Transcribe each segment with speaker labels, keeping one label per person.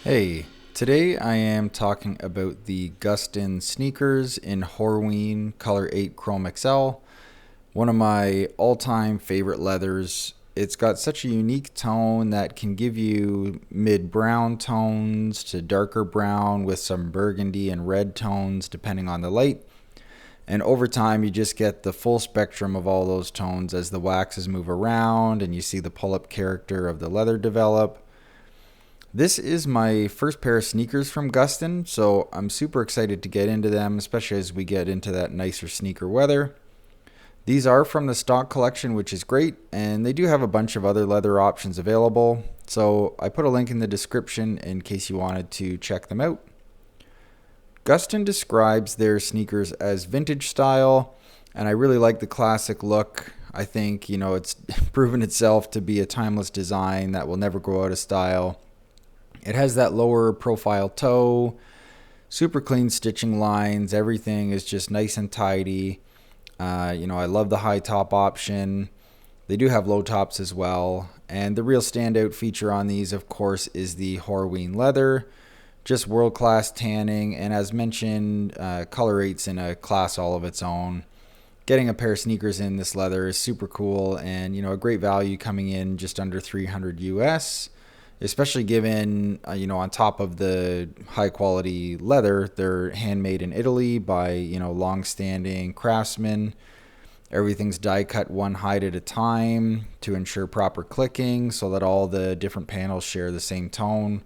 Speaker 1: Hey, today I am talking about the Gustin sneakers in Horween Color 8 Chromexcel, one of my all-time favorite leathers. It's got such a unique tone that can give you mid-brown tones to darker brown with some burgundy and red tones depending on the light. And over time you just get the full spectrum of all those tones as the waxes move around and you see the pull-up character of the leather develop. This is my first pair of sneakers from Gustin, so I'm super excited to get into them, especially as we get into that nicer sneaker weather. These are from the stock collection, which is great, and they do have a bunch of other leather options available, so I put a link in the description in case you wanted to check them out. Gustin describes their sneakers as vintage style, and I really like the classic look. I think, it's proven itself to be a timeless design that will never go out of style. It has that lower profile toe, super clean stitching lines. Everything is just nice and tidy. I love the high top option. They do have low tops as well. And the real standout feature on these, of course, is the Horween leather. Just world-class tanning. And as mentioned, Color 8's in a class all of its own. Getting a pair of sneakers in this leather is super cool and, a great value coming in just under $300 US. Especially given, on top of the high quality leather, they're handmade in Italy by, long-standing craftsmen. Everything's die cut one hide at a time to ensure proper clicking so that all the different panels share the same tone.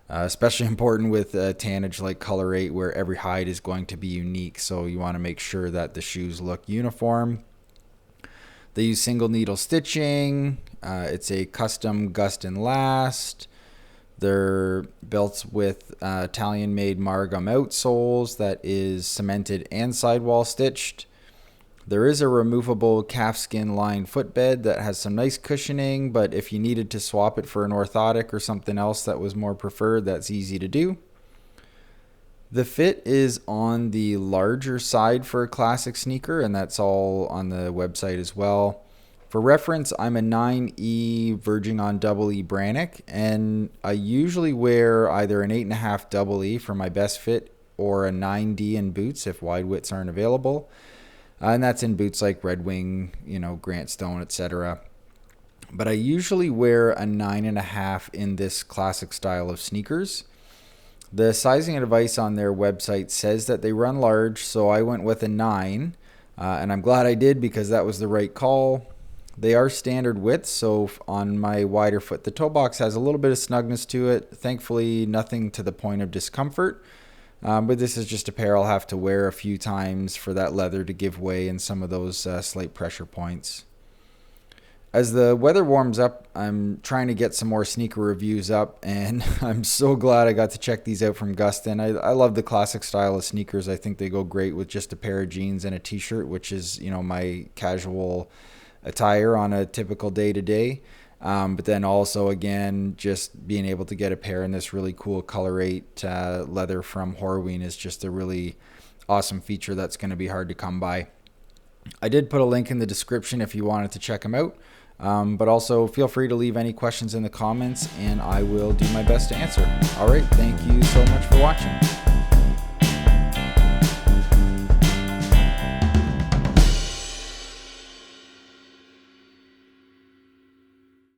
Speaker 1: Especially important with tannage like Color 8 where every hide is going to be unique. So you want to make sure that the shoes look uniform. They use single needle stitching. It's a custom Gustin last. They're built with Italian-made Margam outsoles that is cemented and sidewall stitched. There is a removable calfskin lined footbed that has some nice cushioning, but if you needed to swap it for an orthotic or something else that was more preferred, that's easy to do. The fit is on the larger side for a classic sneaker, and that's all on the website as well. For reference, I'm a 9E verging on double E Brannick, and I usually wear either an 8.5 double E for my best fit or a 9D in boots if wide widths aren't available. And that's in boots like Red Wing, Grant Stone, etc. But I usually wear a 9.5 in this classic style of sneakers. The sizing advice on their website says that they run large, so I went with a 9, and I'm glad I did because that was the right call. They are standard widths, so on my wider foot, the toe box has a little bit of snugness to it. Thankfully, nothing to the point of discomfort, but this is just a pair I'll have to wear a few times for that leather to give way in some of those slight pressure points. As the weather warms up, I'm trying to get some more sneaker reviews up, and I'm so glad I got to check these out from Gustin. I love the classic style of sneakers. I think they go great with just a pair of jeans and a t-shirt, which is, my casual attire on a typical day-to-day. But then also, again, just being able to get a pair in this really cool Color 8 leather from Horween is just a really awesome feature that's going to be hard to come by. I did put a link in the description if you wanted to check them out. But also feel free to leave any questions in the comments and I will do my best to answer. All right, thank you so much for watching.